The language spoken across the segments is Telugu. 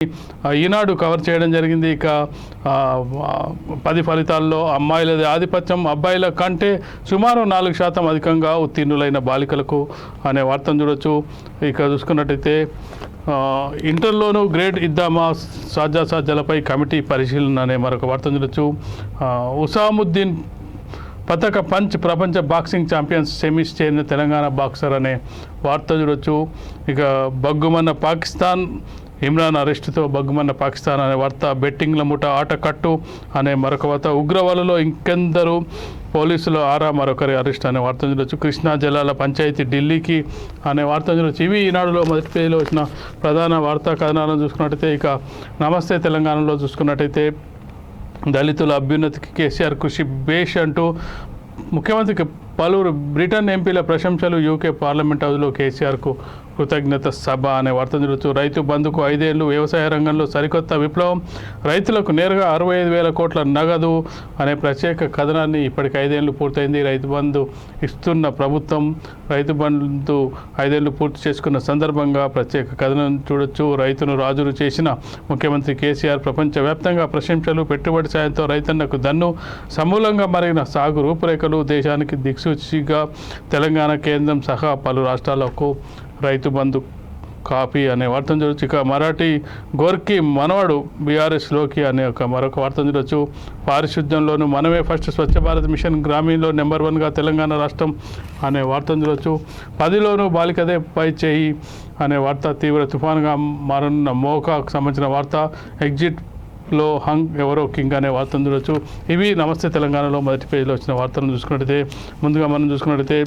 ఈనాడు కవర్ చేయడం జరిగింది. ఇక 10 ఫలితాల్లో అమ్మాయిలది ఆధిపత్యం, అబ్బాయిల కంటే సుమారు 4% అధికంగా ఉత్తీర్ణులైన బాలికలకు అనే వార్తను చూడొచ్చు. ఇక చూసుకున్నట్టయితే ఇంటర్లోనూ గ్రేడ్ ఇద్దామా, సాధ్యాసాధ్యాలపై కమిటీ పరిశీలన అనే మరొక వార్తను చూడొచ్చు. ఉసాముద్దీన్ పతక పంచ్ ప్రపంచ బాక్సింగ్ ఛాంపియన్స్ సెమీస్ చేరిన తెలంగాణ బాక్సర్ అనే వార్త చూడొచ్చు. ఇక బగ్గుమన్న పాకిస్తాన్, ఇమ్రాన్ అరెస్టుతో బగ్గుమన్న పాకిస్తాన్ అనే వార్త. బెట్టింగ్ల ముఠ ఆట కట్టు అనే మరొక వార్త. ఉగ్రవాదులలో ఇంకెందరు పోలీసులు ఆరా, మరొకరి అరెస్ట్ అనే వార్త చూడొచ్చు. కృష్ణా జలాల పంచాయతీ ఢిల్లీకి అనే వార్త చూడొచ్చు. ఇవి ఈనాడులో మొదటి పేజీలో వచ్చిన ప్రధాన వార్తా కథనాలను చూసుకున్నట్టయితే, ఇక నమస్తే తెలంగాణలో చూసుకున్నట్టయితే దళితుల అభ్యున్నతికి కేసీఆర్ కృషి బేష్ అంటూ ముఖ్యమంత్రికి పలువురు బ్రిటన్ ఎంపీల ప్రశంసలు. యూకే పార్లమెంట్ హౌస్లో కేసీఆర్కు కృతజ్ఞత సభ అనే వార్త చూడొచ్చు. రైతు బంధుకు 5 ఏళ్లు, వ్యవసాయ రంగంలో సరికొత్త విప్లవం, రైతులకు నేరుగా 65,000 కోట్ల నగదు అనే ప్రత్యేక కథనాన్ని. ఇప్పటికి 5 ఏళ్లు పూర్తయింది. రైతు బంధు ఇస్తున్న ప్రభుత్వం రైతు బంధు 5 ఏళ్లు పూర్తి చేసుకున్న సందర్భంగా ప్రత్యేక కథనం చూడొచ్చు. రైతును రాజును చేసిన ముఖ్యమంత్రి కేసీఆర్ ప్రపంచవ్యాప్తంగా ప్రశంసలు. పెట్టుబడి సాయంతో రైతన్నకు దన్ను, సమూలంగా మరిగిన సాగు రూపురేఖలు, దేశానికి దిక్సూచిగా తెలంగాణ కేంద్రం సహా పలు రాష్ట్రాలకు రైతు బంధు కాపీ అనే వార్తను చూడొచ్చు. ఇక మరాఠీ గోర్కి మనవడు బీఆర్ఎస్లోకి అనే మరొక వార్తను చూడొచ్చు. పారిశుద్ధ్యంలోనూ మనమే first, Swachh Bharat machine గ్రామీణలో number 1గా తెలంగాణ రాష్ట్రం అనే వార్తను చూడొచ్చు. 10లోనూ బాలికదే పై చేయి అనే వార్త. తీవ్ర తుఫాన్గా మారనున్న మోకాకు సంబంధించిన వార్త. ఎగ్జిట్లో హంగ్ ఎవరో కింగ్ అనే వార్తను చూడొచ్చు. ఇవి నమస్తే తెలంగాణలో మొదటి పేజీలో వచ్చిన వార్తలను చూసుకున్నట్టయితే, ముందుగా మనం చూసుకున్నట్టయితే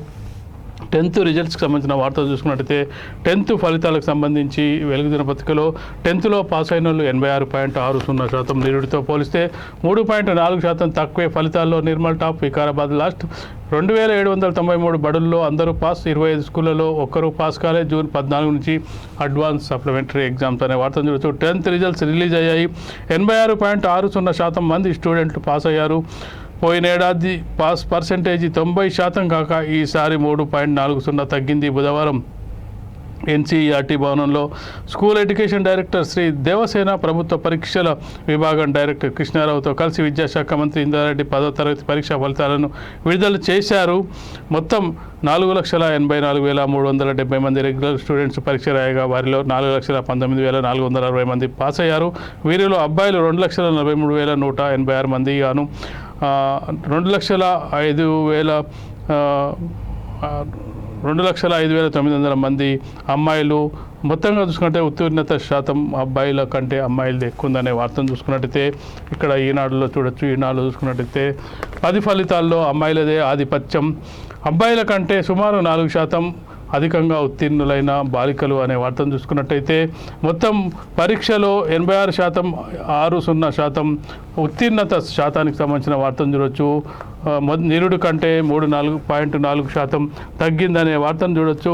10th రిజల్ట్స్కి సంబంధించిన వార్తలు చూసుకున్నట్టయితే 10th ఫలితాలకు సంబంధించి వెలుగు దినపత్రికలో 10thలో పాస్ అయిన వాళ్ళు 86.60%, నిరుడితో పోలిస్తే 3.4% తక్కువే. ఫలితాల్లో నిర్మల్ టాప్, వికారాబాద్ లాస్ట్. 2793 బడుల్లో అందరూ పాస్, 25 స్కూళ్లలో ఒక్కరూ పాస్ కాలే. జూన్ 14 నుంచి అడ్వాన్స్ సప్లిమెంటరీ ఎగ్జామ్స్ అనే వార్తను చూడొచ్చు. 10th రిజల్ట్స్ రిలీజ్ అయ్యాయి. 86.60% మంది స్టూడెంట్లు పాస్ అయ్యారు. పోయినేడాది పాస్ పర్సెంటేజీ 90% కాక ఈసారి 3.40 తగ్గింది. బుధవారం ఎన్సీఈఆర్టీ భవనంలో school education director Shri Devasena, ప్రభుత్వ పరీక్షల విభాగం డైరెక్టర్ కృష్ణారావుతో కలిసి విద్యాశాఖ మంత్రి ఇందారెడ్డి 10వ తరగతి పరీక్షా ఫలితాలను విడుదల చేశారు. మొత్తం 4,84,370 మంది రెగ్యులర్ స్టూడెంట్స్ పరీక్ష రాయగా వారిలో 4,19,460 మంది పాస్ అయ్యారు. వీరిలో అబ్బాయిలు 2,43,186 మంది గాను 2,05,900 మంది అమ్మాయిలు. మొత్తంగా చూసుకుంటే ఉత్తీర్ణత శాతం అబ్బాయిల కంటే అమ్మాయిలది ఎక్కువ ఉందనే వార్తను చూసుకున్నట్టయితే ఇక్కడ ఈనాడులో చూడొచ్చు. ఈనాడులో చూసుకున్నట్టయితే 10 ఫలితాల్లో అమ్మాయిలదే ఆధిపత్యం, అబ్బాయిల కంటే సుమారు 4% అధికంగా ఉత్తీర్ణులైన బాలికలు అనే వార్తను చూసుకున్నట్టయితే మొత్తం పరీక్షలో 86.60% ఉత్తీర్ణత శాతానికి సంబంధించిన వార్తను చూడొచ్చు. నిరుడు కంటే 4.4% తగ్గిందనే వార్తను చూడొచ్చు.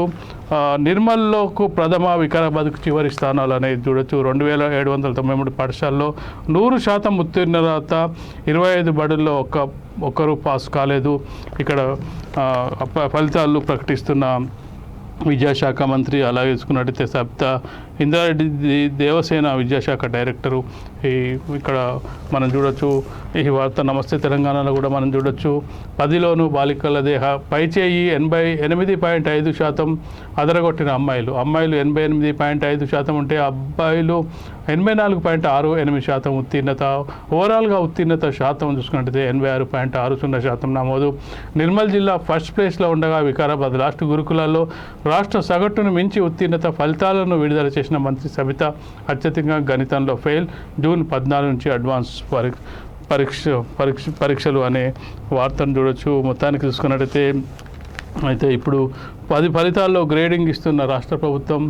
నిర్మల్లోకు ప్రథమ, వికారాబాద్కు చివరి స్థానాలు అనేది చూడొచ్చు. 2,793 పాఠశాలలో 100% ఉత్తీర్ణత, 25 బడుల్లో ఒక్కరు పాస్ కాలేదు. ఇక్కడ ఫలితాలు ప్రకటిస్తున్న విద్యాశాఖ మంత్రి. అలాగే చూసుకున్నట్టయితే ఇందారెడ్డి దేవసేన విద్యాశాఖ డైరెక్టరు. ఇక్కడ మనం చూడొచ్చు. ఈ వార్త నమస్తే తెలంగాణలో కూడా మనం చూడొచ్చు. 10లోనూ బాలికలదే పైచేయి. 88.5% అదరగొట్టిన అమ్మాయిలు 88.5% ఉంటే అబ్బాయిలు 84.68% ఉత్తీర్ణత. ఓవరాల్గా ఉత్తీర్ణత శాతం చూసుకున్నట్టయితే 86.60% నమోదు. నిర్మల్ జిల్లా ఫస్ట్ ప్లేస్లో ఉండగా వికారాబాద్ లాస్ట్. గురుకులాల్లో రాష్ట్ర సగటును మించి ఉత్తీర్ణత ఫలితాలను విడుదల చేసిన మంత్రి సబిత. అత్యధికంగా గణితంలో ఫెయిల్. జూన్ 14 నుంచి అడ్వాన్స్ పరీక్షలు అనే వార్తను చూడొచ్చు. మొత్తానికి చూసుకున్నట్టయితే ఇప్పుడు 10 ఫలితాల్లో గ్రేడింగ్ ఇస్తున్న రాష్ట్ర ప్రభుత్వం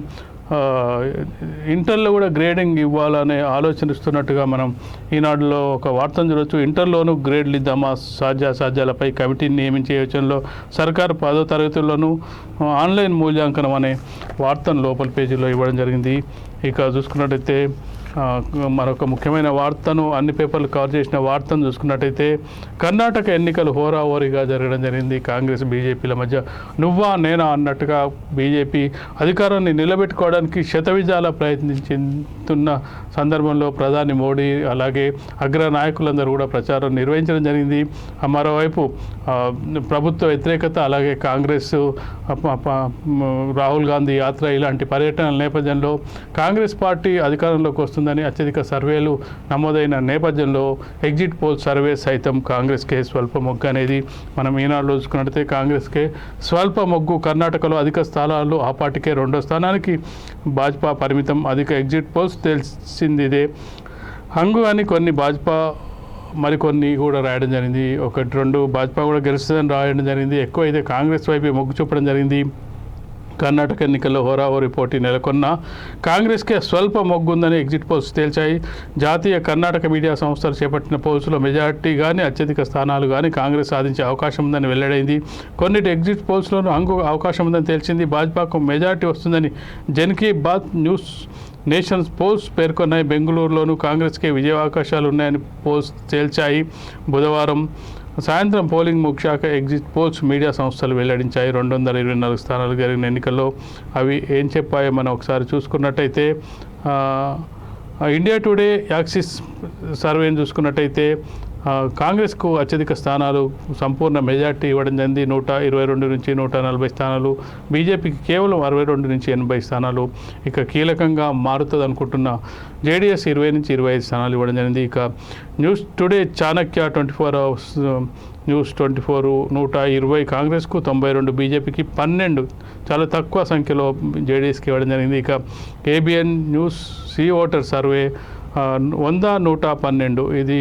ఇంటర్లో కూడా గ్రేడింగ్ ఇవ్వాలనే ఆలోచనిస్తున్నట్టుగా మనం ఈనాడులో ఒక వార్తను చూడొచ్చు. ఇంటర్లోనూ గ్రేడ్లు ఇద్దామా, సాధ్యాసాధ్యాలపై కమిటీని నియమించే యోచనలో సర్కారు 10వ తరగతుల్లోనూ ఆన్లైన్ మూల్యాంకనం అనే వార్తను లోపల పేజీలో ఇవ్వడం జరిగింది. ఇక చూసుకున్నట్టయితే మరొక ముఖ్యమైన వార్తను అన్ని పేపర్లు కవర్ చేసిన వార్తను చూసుకున్నట్టయితే కర్ణాటక ఎన్నికలు హోరాహోరీగా జరగడం జరిగింది. కాంగ్రెస్ బీజేపీల మధ్య నువ్వా నేనా అన్నట్టుగా బీజేపీ అధికారాన్ని నిలబెట్టుకోవడానికి శతవిధాల ప్రయత్నిస్తున్న సందర్భంలో ప్రధాని మోడీ అలాగే అగ్ర నాయకులందరూ కూడా ప్రచారం నిర్వహించడం జరిగింది. మరోవైపు ప్రభుత్వ వ్యతిరేకత అలాగే కాంగ్రెస్ రాహుల్ గాంధీ యాత్ర ఇలాంటి పర్యటనల నేపథ్యంలో కాంగ్రెస్ పార్టీ అధికారంలోకి వస్తుందని అత్యధిక సర్వేలు నమోదైన నేపథ్యంలో ఎగ్జిట్ పోల్ సర్వే సైతం కాంగ్రెస్కే స్వల్ప మొగ్గు అనేది మనం ఈనాడులో చూసుకున్నట్లయితే కాంగ్రెస్కే స్వల్ప మొగ్గు. కర్ణాటకలో అధిక స్థానాలు ఆ పార్టీకే రెండో స్థానానికి భాజపా పరిమితం. అధిక ఎగ్జిట్ పోల్స్ తెలిసింది ఇదే. హంగు అని కొన్ని భాజపా మరికొన్ని కూడా రాయడం జరిగింది. ఒకటి రెండు భాజపా కూడా గెలుస్తుందని రాయడం జరిగింది. ఎక్కువ అయితే కాంగ్రెస్ వైపు మొగ్గు చూపడం జరిగింది. కర్ణాటక ఎన్నికల్లో హోరాహోరీ పోటీ నెలకొన్న కాంగ్రెస్కే స్వల్ప మొగ్గుందని ఎగ్జిట్ పోల్స్ తేల్చాయి. జాతీయ కర్ణాటక మీడియా సంస్థలు చేపట్టిన పోల్స్లో మెజార్టీ కానీ అత్యధిక స్థానాలు కానీ కాంగ్రెస్ సాధించే అవకాశం ఉందని వెల్లడైంది. కొన్నిటి ఎగ్జిట్ పోల్స్లోనూ హంగు అవకాశం ఉందని తేల్చింది. భాజపాకు మెజార్టీ వస్తుందని Jan Ki Baat news nations polls పేర్కొన్నాయి. బెంగళూరులోనూ కాంగ్రెస్కే విజయావకాశాలు ఉన్నాయని పోల్స్ తేల్చాయి. బుధవారం సాయంత్రం పోలింగ్ ముగిశాక ఎగ్జిట్ పోల్స్ మీడియా సంస్థలు వెల్లడించాయి. 224 స్థానాలు జరిగిన ఎన్నికల్లో అవి ఏం చెప్పాయో మనం ఒకసారి చూసుకున్నట్టయితే ఇండియా టుడే యాక్సిస్ సర్వేని చూసుకున్నట్టయితే కాంగ్రెస్కు అత్యధిక స్థానాలు సంపూర్ణ మెజార్టీ ఇవ్వడం జరిగింది. 122 నుంచి 140 స్థానాలు. బీజేపీకి కేవలం 62 నుంచి 80 స్థానాలు. ఇక కీలకంగా మారుతుంది అనుకుంటున్న జేడీఎస్ 20 నుంచి 25 స్థానాలు ఇవ్వడం జరిగింది. ఇక news today Chanakya 24 hours news 24 120 కాంగ్రెస్కు 92, బీజేపీకి 12, చాలా తక్కువ సంఖ్యలో జేడీఎస్కి ఇవ్వడం జరిగింది. ఇక ABN news C voter survey 100 112 ఇది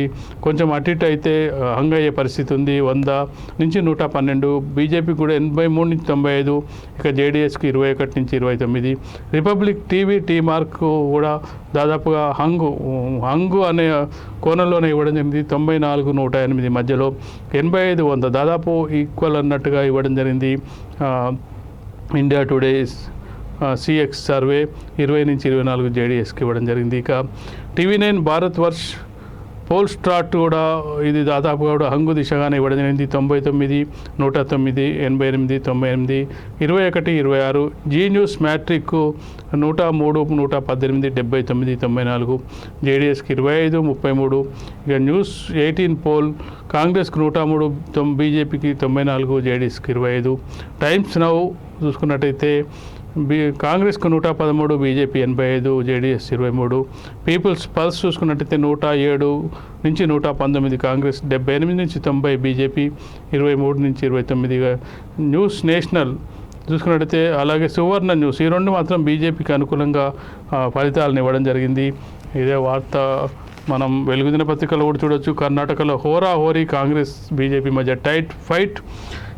కొంచెం అటు ఇటు అయితే హంగ్ అయ్యే పరిస్థితి ఉంది. 100 నుంచి 112, బీజేపీ కూడా 83 నుంచి 95, ఇక జేడీఎస్కి 21 నుంచి 29. రిపబ్లిక్ టీవీ టీ మార్క్ కూడా దాదాపుగా హంగు అనే కోణంలోనే ఇవ్వడం జరిగింది. 94 108 మధ్యలో, 85 100 దాదాపు ఈక్వల్ అన్నట్టుగా ఇవ్వడం జరిగింది. ఇండియా టుడే సిఎక్స్ సర్వే 20 నుంచి 24 జేడీఎస్కి ఇవ్వడం జరిగింది. ఇక టీవీ9 భారత్ వర్ష్ పోల్ స్టార్ట్ కూడా ఇది దాదాపుగా కూడా హంగు దిశగానే ఇవ్వడం జరిగింది. 99 109 88 98 21 26. జీ న్యూస్ మ్యాట్రిక్ 103 118 79 94, జేడీఎస్కి 25 33. ఇక న్యూస్ 18 పోల్ కాంగ్రెస్కి 103, బీజేపీకి 94, జేడీఎస్కి 25. టైమ్స్ నౌ చూసుకున్నట్టయితే కాంగ్రెస్కు 113, బీజేపీ 85, జేడీఎస్ 23. పీపుల్స్ పల్స్ చూసుకున్నట్టయితే 107 నుంచి 119, కాంగ్రెస్ 78 నుంచి 90, బీజేపీ 23 నుంచి 29. న్యూస్ నేషనల్ చూసుకున్నట్టయితే అలాగే సువర్ణ న్యూస్ ఈ రెండు మాత్రం బీజేపీకి అనుకూలంగా ఫలితాలను ఇవ్వడం జరిగింది. ఇదే వార్త మనం వెలుగు దినపత్రికలో కూడా చూడొచ్చు. కర్ణాటకలో హోరాహోరీ కాంగ్రెస్ బీజేపీ మధ్య టైట్ ఫైట్.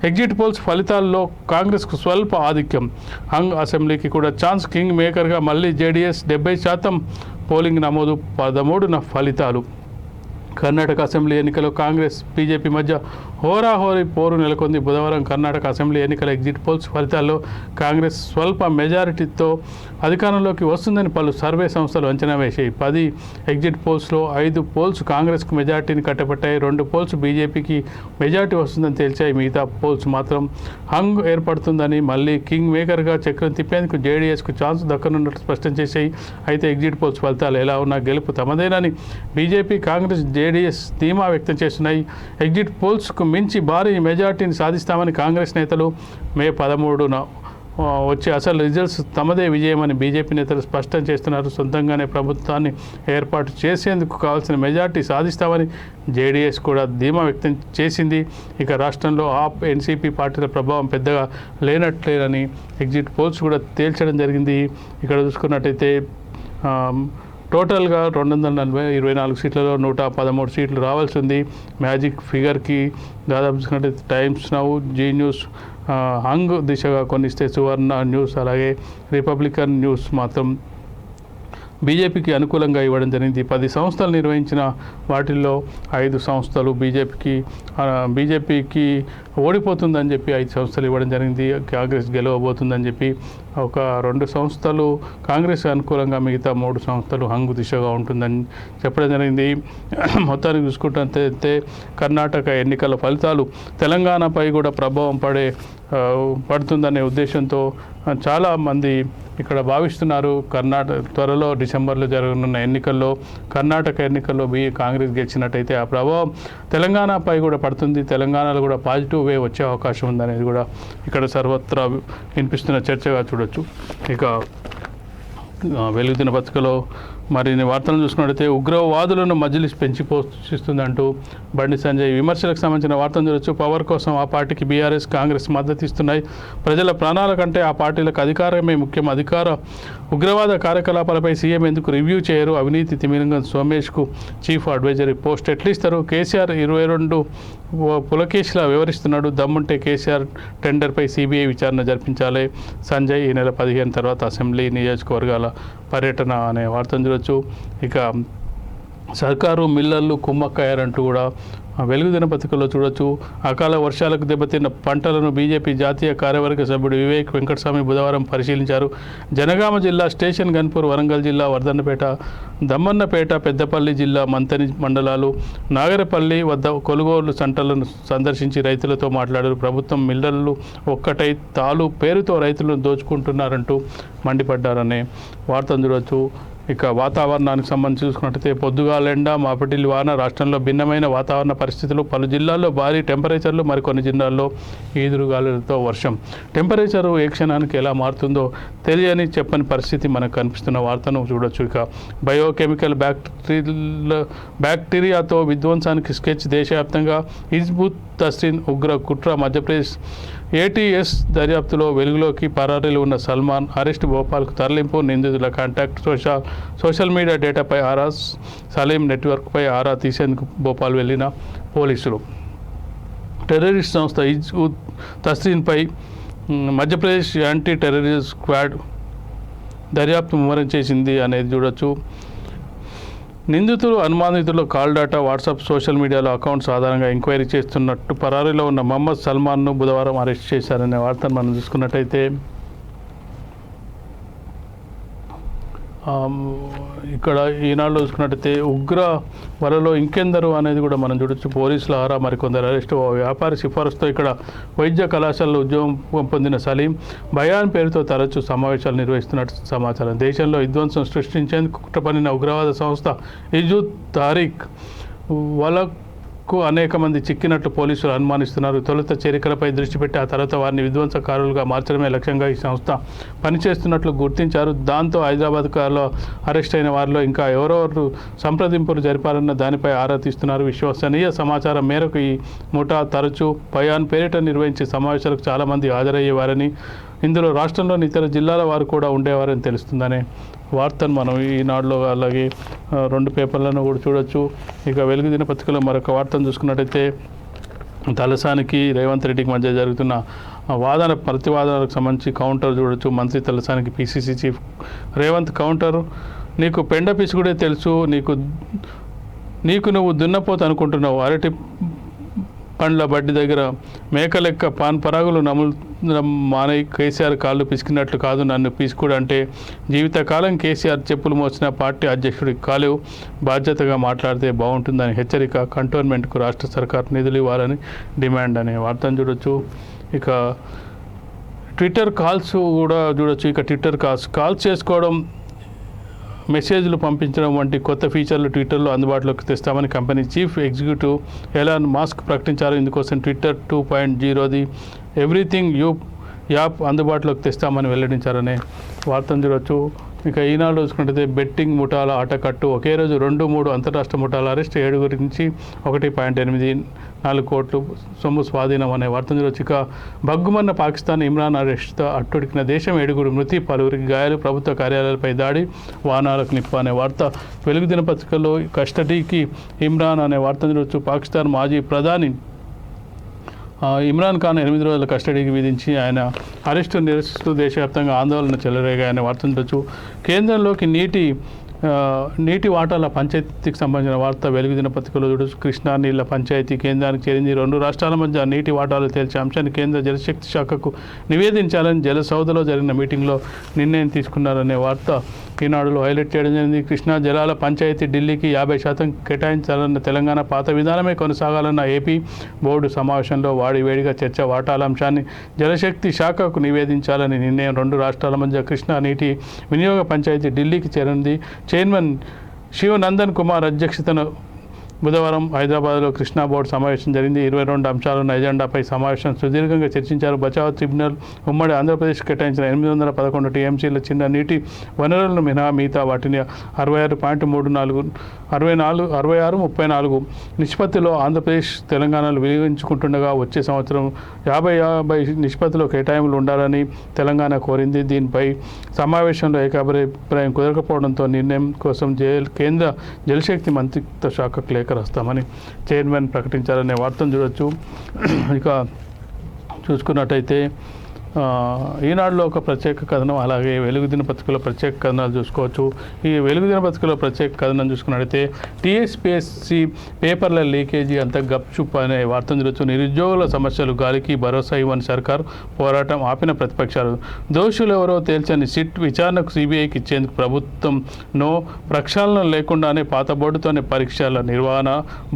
ఎగ్జిట్ పోల్స్ ఫలితాల్లో కాంగ్రెస్కు స్వల్ప ఆధిక్యం. హంగ్ అసెంబ్లీకి కూడా ఛాన్స్. కింగ్ మేకర్గా మళ్ళీ జేడీఎస్ 70% పోలింగ్ నమోదు. 13 ఫలితాలు. కర్ణాటక అసెంబ్లీ ఎన్నికల్లో కాంగ్రెస్ బీజేపీ మధ్య హోరాహోరీ పోరు నెలకొంది. బుధవారం కర్ణాటక అసెంబ్లీ ఎన్నికల ఎగ్జిట్ పోల్స్ ఫలితాల్లో కాంగ్రెస్ స్వల్ప మెజారిటీతో అధికారంలోకి వస్తుందని పలు సర్వే సంస్థలు అంచనా వేశాయి. 10 ఎగ్జిట్ పోల్స్లో 5 పోల్స్ కాంగ్రెస్కు మెజార్టీని కట్టబెట్టాయి. 2 పోల్స్ బీజేపీకి మెజార్టీ వస్తుందని తేల్చాయి. మిగతా పోల్స్ మాత్రం హంగ్ ఏర్పడుతుందని, మళ్ళీ కింగ్ మేకర్గా చక్రం తిప్పేందుకు జేడీఎస్కు ఛాన్స్ దక్కనున్నట్లు స్పష్టం చేశాయి. అయితే ఎగ్జిట్ పోల్స్ ఫలితాలు ఎలా ఉన్నా గెలుపు తమదేనని బీజేపీ, కాంగ్రెస్, జేడీఎస్ ధీమా వ్యక్తం చేస్తున్నాయి. ఎగ్జిట్ పోల్స్కు మించి భారీ మెజార్టీని సాధిస్తామని కాంగ్రెస్ నేతలు మే 13న వచ్చే అసలు రిజల్ట్స్ తమదే విజయమని బీజేపీ నేతలు స్పష్టం చేస్తున్నారు. సొంతంగానే ప్రభుత్వాన్ని ఏర్పాటు చేసేందుకు కావాల్సిన మెజార్టీ సాధిస్తామని జేడీఎస్ కూడా ధీమా వ్యక్తం చేసింది. ఇక రాష్ట్రంలో ఆప్, ఎన్సీపీ పార్టీల ప్రభావం పెద్దగా లేనట్లేనని ఎగ్జిట్ పోల్స్ కూడా తేల్చడం జరిగింది. ఇక్కడ చూసుకున్నట్టయితే టోటల్గా 224 సీట్లలో 113 సీట్లు రావాల్సి ఉంది. మ్యాజిక్ ఫిగర్కి దాదాపు చూసుకున్నట్టయితే Times Now, Zee news hung దిశగా కొనిస్తే సువర్ణ న్యూస్ అలాగే రిపబ్లికన్ న్యూస్ మాత్రం బీజేపీకి అనుకూలంగా ఇవ్వడం జరిగింది. 10 సంస్థలు నిర్వహించిన వాటిల్లో 5 సంస్థలు బీజేపీకి ఓడిపోతుందని చెప్పి 5 సంస్థలు ఇవ్వడం జరిగింది. కాంగ్రెస్ గెలవబోతుందని చెప్పి ఒక 2 సంస్థలు కాంగ్రెస్ అనుకూలంగా మిగతా 3 సంస్థలు హంగు దిశగా ఉంటుందని చెప్పడం జరిగింది. మొత్తానికి చూసుకుంటే కర్ణాటక ఎన్నికల ఫలితాలు తెలంగాణపై కూడా ప్రభావం పడుతుందనే ఉద్దేశంతో చాలామంది ఇక్కడ భావిస్తున్నారు. త్వరలో డిసెంబర్లో జరగనున్న ఎన్నికల్లో కర్ణాటక ఎన్నికల్లో కాంగ్రెస్ గెలిచినట్టయితే ఆ ప్రభావం తెలంగాణపై కూడా పడుతుంది. తెలంగాణలో కూడా పాజిటివ్ వే వచ్చే అవకాశం ఉందనేది కూడా ఇక్కడ సర్వత్రా వినిపిస్తున్న చర్చగా చూడొచ్చు. ఇక వెలుగు దినపత్రికలో మరిన్ని వార్తలను చూసుకున్నట్టయితే ఉగ్రవాదులను మజ్లిస్ పెంచి పోషిస్తుందంటూ బండి సంజయ్ విమర్శలకు సంబంధించిన వార్తను చూడొచ్చు. పవర్ కోసం ఆ పార్టీకి బీఆర్ఎస్ కాంగ్రెస్ మద్దతు ఇస్తున్నాయి. ప్రజల ప్రాణాల కంటే ఆ పార్టీలకు అధికారమే ముఖ్యం. ఉగ్రవాద కార్యకలాపాలపై సీఎం ఎందుకు రివ్యూ చేయరు? అవినీతి తిమిరంగం సోమేష్కు చీఫ్ అడ్వైజరీ పోస్ట్ ఎట్లిస్తారు? కేసీఆర్ 22 పులకేష్లా వివరిస్తున్నాడు. దమ్ముంటే కేసీఆర్ టెండర్పై సిబిఐ విచారణ జరిపించాలి. సంజయ్ ఈ నెల 15 తర్వాత అసెంబ్లీ నియోజకవర్గాల పర్యటన అనే వార్తను చూడొచ్చు. ఇక సర్కారు మిల్లర్లు కుమ్మక్కయ్యారంటూ కూడా వెలుగు దినపత్రికలో చూడొచ్చు. అకాల వర్షాలకు దెబ్బతిన్న పంటలను బీజేపీ జాతీయ కార్యవర్గ సభ్యుడు వివేక్ వెంకటస్వామి బుధవారం పరిశీలించారు. జనగామ జిల్లా స్టేషన్ గన్పూర్, వరంగల్ జిల్లా వర్ధన్నపేట, దమ్మన్నపేట, పెద్దపల్లి జిల్లా మంతని మండలాలు, నాగరపల్లి వద్ద కొనుగోలు సెంటర్లను సందర్శించి రైతులతో మాట్లాడారు. ప్రభుత్వం మిల్లర్లు ఒక్కటై తాలు పేరుతో రైతులను దోచుకుంటున్నారంటూ మండిపడ్డారనే వార్తను చూడొచ్చు. ఇక వాతావరణానికి సంబంధించి చూసుకున్నట్టయితే పొద్దుగాలెండ, మాపటిల్లి వాన, రాష్ట్రంలో భిన్నమైన వాతావరణ పరిస్థితులు, పలు జిల్లాల్లో భారీ టెంపరేచర్లు, మరికొన్ని జిల్లాల్లో ఈదురుగాలులతో వర్షం. టెంపరేచరు ఏ క్షణానికి ఎలా మారుతుందో తెలియని చెప్పని పరిస్థితి మనకు కనిపిస్తున్న వార్తను చూడొచ్చు. ఇక బయోకెమికల్ బ్యాక్టీరియాతో విధ్వంసానికి స్కెచ్. దేశవ్యాప్తంగా హిజ్బుత్ తస్రీన్ ఉగ్ర కుట్ర. మధ్యప్రదేశ్ ఏటీఎస్ దర్యాప్తులో వెలుగులోకి పరారీలు ఉన్న సల్మాన్ అరెస్ట్. భోపాల్కు తరలింపు. నిందితుల కాంటాక్ట్ సోషల్ మీడియా డేటాపై ఆరా. సలీం నెట్వర్క్పై ఆరా తీసేందుకు భోపాల్ వెళ్లిన పోలీసులు. టెర్రరిస్ట్ సంస్థ Hizb ut తస్రీన్పై Madhya Pradesh anti terrorism squad దర్యాప్తు ముమ్మరం చేసింది అనేది చూడొచ్చు. నిందితులు అనుమానితుల కాల్ డేటా, వాట్సాప్, సోషల్ మీడియాలో అకౌంట్స్ ఆధారంగా ఎంక్వైరీ చేస్తున్నట్టు పరారీలో ఉన్న మహమ్మద్ సల్మాన్ను బుధవారం అరెస్ట్ చేశారనే వార్తను మనం చూసుకున్నట్టయితే ఇక్కడ ఈనాడులో చూసుకున్నట్టయితే ఉగ్ర వలలో ఇంకెందరు అనేది కూడా మనం చూడొచ్చు. పోలీసుల ఆరా, మరికొందరు అరెస్టు. వ్యాపారి సిఫారసుతో ఇక్కడ వైద్య కళాశాలలో ఉద్యోగం పొందిన సలీం బయాన్ పేరుతో తరచూ సమావేశాలు నిర్వహిస్తున్నట్టు సమాచారం. దేశంలో విధ్వంసం సృష్టించేందుకు కుట్రపన్నిన ఉగ్రవాద సంస్థ హిజ్బుత్ తారీఖ్ వలకు అనేక మంది చిక్కినట్లు పోలీసులు అనుమానిస్తున్నారు. తొలుత చేరికలపై దృష్టి పెట్టి ఆ తర్వాత వారిని విధ్వంసకారులుగా మార్చడమే లక్ష్యంగా ఈ సంస్థ పనిచేస్తున్నట్లు గుర్తించారు. దాంతో హైదరాబాద్లో అరెస్ట్ అయిన వారిలో ఇంకా ఎవరెవరు సంప్రదింపులు జరిపారన్న దానిపై ఆరా తీస్తున్నారు. విశ్వసనీయ సమాచారం మేరకు ఈ ముఠా తరచూ బయాన్ పేరిట నిర్వహించే సమావేశాలకు చాలామంది హాజరయ్యేవారని, ఇందులో రాష్ట్రంలోని ఇతర జిల్లాల వారు కూడా ఉండేవారని తెలుస్తుందనే వార్తను మనం ఈనాడులో అలాగే 2 పేపర్లను కూడా చూడొచ్చు. ఇక వెలుగు దినపత్రికలో మరొక వార్తను చూసుకున్నట్టయితే తలసానికి రేవంత్ రెడ్డికి మధ్య జరుగుతున్న ప్రతివాదనలకు సంబంధించి కౌంటర్ చూడొచ్చు. మంత్రి తలసానికి పీసీసీ చీఫ్ రేవంత్ కౌంటర్. నీకు పెండ పిసుగుడే తెలుసు, నీకు నువ్వు దున్నపోతు అనుకుంటున్నావు. అరటి పండ్ల బడ్డి దగ్గర మేకలెక్క పాన్ పరాగులు మానయ్య. కేసీఆర్ కాళ్ళు పిసికినట్లు కాదు నన్ను పిసుకుడు అంటే. జీవితకాలం కేసీఆర్ చెప్పులు మోసిన పార్టీ అధ్యక్షుడికి కాలేవు. బాధ్యతగా మాట్లాడితే బాగుంటుందని హెచ్చరిక. కంటోన్మెంట్కు రాష్ట్ర సర్కార్ నిధులు ఇవ్వాలని డిమాండ్ అనే వార్తను చూడొచ్చు. ఇక ట్విట్టర్ కాల్స్ కూడా చూడొచ్చు. ఇక ట్విట్టర్ కాల్స్ చేసుకోవడం, మెసేజ్లు పంపించడం వంటి కొత్త ఫీచర్లు ట్విట్టర్లో అందుబాటులోకి తెస్తామని company chief executive Elon Musk ప్రకటించారు. ఇందుకోసం ట్విట్టర్ 2.0ది ఎవ్రీథింగ్ యాప్ అందుబాటులోకి తెస్తామని వెల్లడించారనే వార్తను చూడవచ్చు. ఇక ఈనాడు చూసుకుంటే బెట్టింగ్ ముఠాల ఆటకట్టు. ఒకే రోజు 2-3 అంతరాష్ట్ర ముఠాల అరెస్ట్. 7 నుంచి 1.84 కోట్లు సొమ్ము స్వాధీనం అనే వార్తను చూడవచ్చు. ఇక భగ్గుమన్న పాకిస్తాన్ ఇమ్రాన్ అరెస్ట్తో అట్టుడికిన దేశం. 7 మృతి, పలువురికి గాయాలు. ప్రభుత్వ కార్యాలయాలపై దాడి, వాహనాలకు నిప్పు అనే వార్త వెలుగు దినపత్రికల్లో. కస్టడీకి ఇమ్రాన్ అనే వార్తను చూడవచ్చు. పాకిస్తాన్ మాజీ ప్రధాని ఇమ్రాన్ ఖాన్ 8 రోజుల కస్టడీకి విధించి ఆయన అరెస్టు నిరసిస్తూ దేశవ్యాప్తంగా ఆందోళన చెలరేగాయనే వార్తను చూడొచ్చు. కేంద్రంలోకి నీటి నీటి వాటాల పంచాయతీకి సంబంధించిన వార్త వెలుగు దినపత్రికలో చూడొచ్చు. కృష్ణా నీళ్ల పంచాయతీ కేంద్రానికి చేరింది. 2 రాష్ట్రాల మధ్య నీటి వాటాలు తేల్చే అంశాన్ని కేంద్ర జలశక్తి శాఖకు నివేదించాలని జలసౌధలో జరిగిన మీటింగ్లో నిర్ణయం తీసుకున్నారనే వార్త ఈనాడులో హైలైట్ చేయడం జరిగింది. కృష్ణా జలాల పంచాయతీ ఢిల్లీకి 50% కేటాయించాలన్న తెలంగాణ పాత విధానమే కొనసాగాలన్న ఏపీ బోర్డు సమావేశంలో వేడిగా చర్చ. వాటాల అంశాన్ని జలశక్తి శాఖకు నివేదించాలని నిర్ణయం. 2 రాష్ట్రాల మధ్య కృష్ణా నీటి వినియోగ పంచాయతీ ఢిల్లీకి చేరింది. చైర్మన్ శివనందన్ కుమార్ అధ్యక్షతన బుధవారం హైదరాబాద్లో కృష్ణా బోర్డు సమావేశం జరిగింది. 22 అంశాలున్న ఎజెండాపై సమావేశం సుదీర్ఘంగా చర్చించారు. బచావ్ ట్రిబ్యునల్ ఉమ్మడి ఆంధ్రప్రదేశ్ కేటాయించిన 811 టీఎంసీల చిన్న నీటి వనరులను మినహా మిగతా వాటిని 66:34 నిష్పత్తిలో ఆంధ్రప్రదేశ్ తెలంగాణలు వినియోగించుకుంటుండగా వచ్చే సంవత్సరం 50-50 నిష్పత్తిలో కేటాయింపులు ఉండాలని తెలంగాణ కోరింది. దీనిపై సమావేశంలో ఏకాభిప్రాయం కుదరకపోవడంతో నిర్ణయం కోసం కేంద్ర జలశక్తి మంత్రిత్వ శాఖకు లేఖ రాస్తామని చైర్మన్ ప్రకటించారనే వార్తను చూడొచ్చు. ఇక చూసుకున్నట్టయితే ఈనాడులో ఒక ప్రత్యేక కథనం, అలాగే వెలుగు దినపత్రికలో ప్రత్యేక కథనాలు చూసుకోవచ్చు. ఈ వెలుగు దినపత్రికలో ప్రత్యేక కథనం చూసుకున్నట్టయితే టీఎస్పీఎస్సీ పేపర్ల లీకేజీ అంత గప్చుప్ అనే వార్తను చూడొచ్చు. నిరుద్యోగుల సమస్యలు గాలికి భరోసా ఇవ్వని సర్కారు, పోరాటం ఆపిన ప్రతిపక్షాలు, దోషులు ఎవరో తేల్చని సిట్ విచారణకు సిబిఐకి ఇచ్చేందుకు ప్రభుత్వం ప్రక్షాళన లేకుండానే పాత బోర్డుతోనే పరీక్షల నిర్వహణ,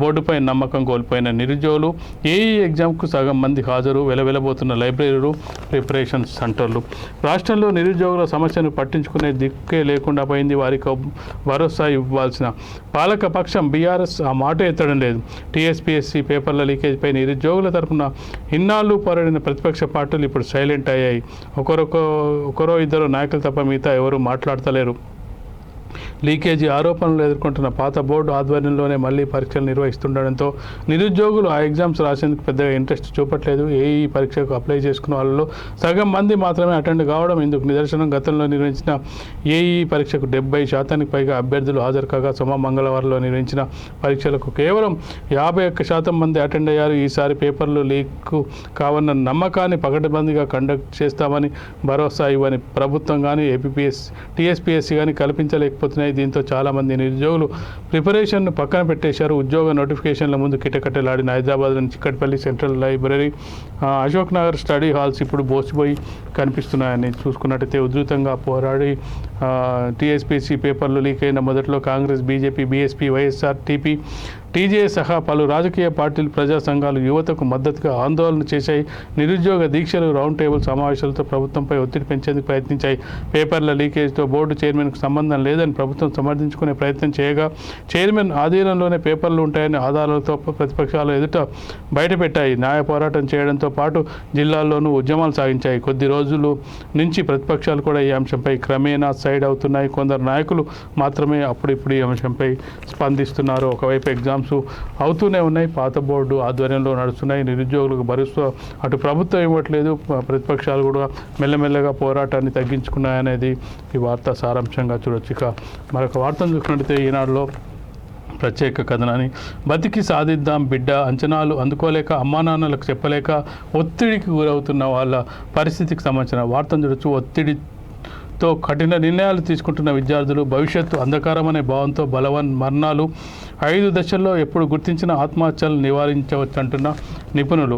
బోర్డుపై నమ్మకం కోల్పోయిన నిరుద్యోగులు, ఏఈ ఎగ్జామ్కు సగం మంది హాజరు, వెలవెలబోతున్న లైబ్రరీలు, ప్రిపరేషన్ సెంటర్లు. రాష్ట్రంలో నిరుద్యోగుల సమస్యను పట్టించుకునే దిక్కే లేకుండా పోయింది. వారికి భరోసా ఇవ్వాల్సిన పాలకపక్షం బీఆర్ఎస్ ఆ మాట ఎత్తడం లేదు. టీఎస్పీఎస్సీ పేపర్ల లీకేజీపై నిరుద్యోగుల తరఫున ఇన్నాళ్ళు పోరాడిన ప్రతిపక్ష పార్టీలు ఇప్పుడు సైలెంట్ అయ్యాయి. ఒకరో ఇద్దరు నాయకులు తప్ప మిగతా ఎవరు మాట్లాడతలేరు. లీకేజీ ఆరోపణలు ఎదుర్కొంటున్న పాత బోర్డు ఆధ్వర్యంలోనే మళ్లీ పరీక్షలు నిర్వహిస్తుండడంతో నిరుద్యోగులు ఆ ఎగ్జామ్స్ రాసేందుకు పెద్దగా ఇంట్రెస్ట్ చూపట్లేదు. ఏఈ పరీక్షకు అప్లై చేసుకున్న వాళ్ళలో సగం మంది మాత్రమే అటెండ్ కావడం ఇందుకు నిదర్శనం. గతంలో నిర్వహించిన ఏఈ పరీక్షకు 70% పైగా అభ్యర్థులు హాజరు కాగా మంగళవారంలో నిర్వహించిన పరీక్షలకు కేవలం 51% మంది అటెండ్ అయ్యారు. ఈసారి పేపర్లు లీక్ కావన్న నమ్మకాన్ని పకడ్బందీగా కండక్ట్ చేస్తామని భరోసా ఇవ్వని ప్రభుత్వం కానీ టీఎస్పీఎస్సీ కానీ కల్పించలేకపోతున్నాయి. దీంతో చాలామంది నిరుద్యోగులు ప్రిపరేషన్ను పక్కన పెట్టేశారు. ఉద్యోగ నోటిఫికేషన్ల ముందు కిటకట్టలాడిన హైదరాబాద్లోని Chikkadpally central library, Ashok Nagar study halls ఇప్పుడు బోసిపోయి కనిపిస్తున్నాయని చూసుకున్నట్టయితే ఉధృతంగా పోరాడి టీఎస్పీసీ పేపర్లు లీక్ అయిన మొదట్లో Congress, BJP, BSP, YSR, TJ సహా పలు రాజకీయ పార్టీలు, ప్రజా సంఘాలు యువతకు మద్దతుగా ఆందోళన చేశాయి. నిరుద్యోగ దీక్షలు, రౌండ్ టేబుల్ సమావేశాలతో ప్రభుత్వంపై ఒత్తిడి పెంచేందుకు ప్రయత్నించాయి. పేపర్ల లీకేజ్తో బోర్డు చైర్మన్కు సంబంధం లేదని ప్రభుత్వం సమర్థించుకునే ప్రయత్నం చేయగా చైర్మన్ ఆధీనంలోనే పేపర్లు ఉంటాయని ఆధారాలతో ప్రతిపక్షాలు ఎదుట బయటపెట్టాయి. న్యాయ పోరాటం చేయడంతో పాటు జిల్లాల్లోనూ ఉద్యమాలు సాగించాయి. కొద్ది రోజుల నుంచి ప్రతిపక్షాలు కూడా ఈ అంశంపై క్రమేణా సైడ్ అవుతున్నాయి. కొందరు నాయకులు మాత్రమే అప్పుడిప్పుడు ఈ అంశంపై స్పందిస్తున్నారు. ఒకవైపు ఎగ్జామ్స్ అవుతూనే ఉన్నాయి, పాత బోర్డు ఆధ్వర్యంలో నడుస్తున్నాయి. నిరుద్యోగులకు భరోసా అటు ప్రభుత్వం ఇవ్వట్లేదు, ప్రతిపక్షాలు కూడా మెల్లమెల్లగా పోరాటాన్ని తగ్గించుకున్నాయనేది ఈ వార్త సారాంశంగా చూడొచ్చు. ఇక మరొక వార్తను చూసుకున్నట్లయితే ఈనాడులో ప్రత్యేక కథనాన్ని, బతికి సాధిద్దాం బిడ్డ, అంచనాలు అందుకోలేక అమ్మానాన్నలకు చెప్పలేక ఒత్తిడికి గురవుతున్న వాళ్ళ పరిస్థితికి సంబంధించిన వార్తను చూడొచ్చు. ఒత్తిడితో కఠిన నిర్ణయాలు తీసుకుంటున్న విద్యార్థులు, భవిష్యత్తు అంధకారం అనే భావంతో బలవన్ మరణాలు, 5 దశల్లో ఎప్పుడు గుర్తించిన ఆత్మహత్యలు నివారించవచ్చంటున్న నిపుణులు,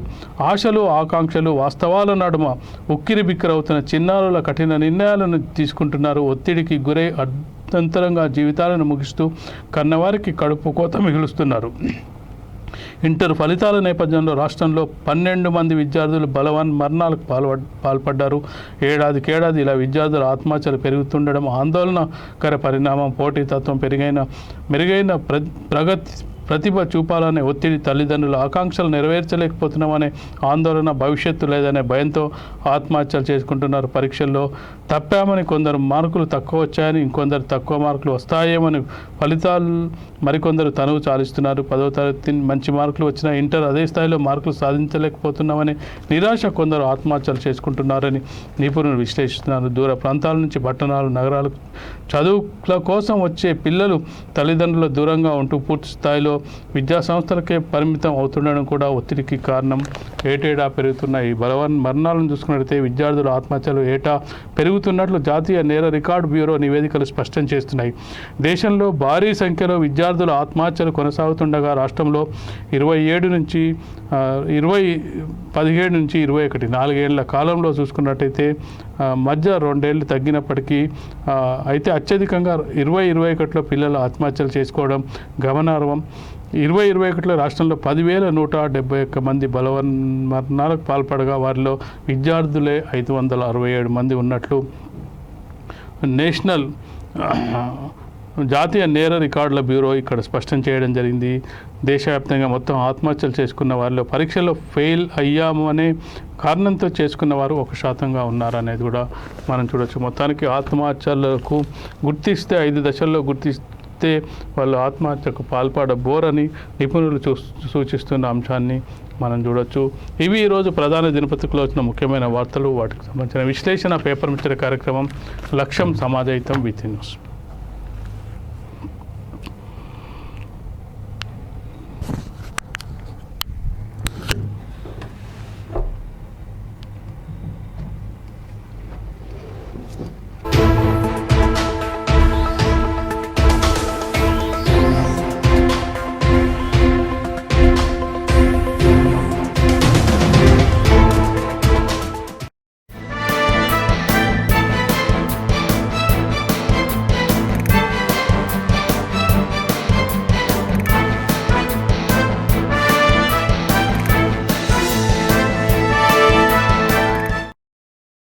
ఆశలు, ఆకాంక్షలు, వాస్తవాల నడుమ ఉక్కిరి బిక్కిరవుతున్న చిన్నారుల కఠిన నిర్ణయాలను తీసుకుంటున్నారు. ఒత్తిడికి గురై అర్థంతరంగా జీవితాలను ముగిస్తూ కన్నవారికి కడుపు కోత మిగులుస్తున్నారు. ఇంటర్ ఫలితాల నేపథ్యంలో రాష్ట్రంలో 12 మంది విద్యార్థులు బలవన్ మరణాలకు పాల్పడ్డారు. ఏడాదికేడాది ఇలా విద్యార్థుల ఆత్మహత్యలు పెరుగుతుండడం ఆందోళనకర పరిణామం. పోటీతత్వం మెరుగైన ప్రతిభ చూపాలనే ఒత్తిడి, తల్లిదండ్రుల ఆకాంక్షలు నెరవేర్చలేకపోతున్నామనే ఆందోళన, భవిష్యత్తు లేదనే భయంతో ఆత్మహత్యలు చేసుకుంటున్నారు. పరీక్షల్లో తప్పామని కొందరు మార్కులు తక్కువ వచ్చాయని, ఇంకొందరు తక్కువ మార్కులు వస్తాయేమని ఫలితాలు మరికొందరు తనువు చాలిస్తున్నారు. 10వ తరగతి మంచి మార్కులు వచ్చినా ఇంటర్ అదే స్థాయిలో మార్కులు సాధించలేకపోతున్నామని నిరాశ కొందరు ఆత్మహత్యలు చేసుకుంటున్నారని నిపుణులు విశ్లేషిస్తున్నారు. దూర ప్రాంతాల నుంచి పట్టణాలు, నగరాలకు చదువుల కోసం వచ్చే పిల్లలు తల్లిదండ్రుల దూరంగా ఉంటూ పూర్తి స్థాయిలో విద్యా సంస్థలకే పరిమితం అవుతుండడం కూడా ఒత్తిడికి కారణం. ఏటేటా పెరుగుతున్న ఈ మరణాలను చూసుకున్నట్లయితే విద్యార్థుల ఆత్మహత్యలు ఏటా పెరుగుతున్నట్లు జాతీయ నేర రికార్డు బ్యూరో నివేదికలు స్పష్టం చేస్తున్నాయి. దేశంలో భారీ సంఖ్యలో విద్యార్థుల ఆత్మహత్యలు కొనసాగుతుండగా రాష్ట్రంలో 17 నుంచి 21 4 కాలంలో చూసుకున్నట్టయితే మధ్య 2 ఏళ్ళు తగ్గినప్పటికీ అయితే అత్యధికంగా 2021లో పిల్లలు ఆత్మహత్యలు చేసుకోవడం గమనార్హం. 2021లో రాష్ట్రంలో 10,171 మంది మరణాలకు పాల్పడగా వారిలో విద్యార్థులే 567 మంది ఉన్నట్లు నేషనల్ జాతీయ నేర రికార్డుల బ్యూరో ఇక్కడ స్పష్టం చేయడం జరిగింది. దేశవ్యాప్తంగా మొత్తం ఆత్మహత్యలు చేసుకున్న వారిలో పరీక్షలో ఫెయిల్ అయ్యాము అనే కారణంతో చేసుకున్న వారు 1% ఉన్నారనేది కూడా మనం చూడొచ్చు. మొత్తానికి ఆత్మహత్యలకు గుర్తిస్తే 5 దశల్లో గుర్తిస్తే వాళ్ళు ఆత్మహత్యకు పాల్పడబోరని నిపుణులు సూచిస్తున్న అంశాన్ని మనం చూడొచ్చు. ఇవి ఈరోజు ప్రధాన దినపత్రికలో వచ్చిన ముఖ్యమైన వార్తలు. వాటికి సంబంధించిన విశ్లేషణ పేపర్ మిత్ర కార్యక్రమం లక్ష్యం సమాజహితం విత్ న్యూస్.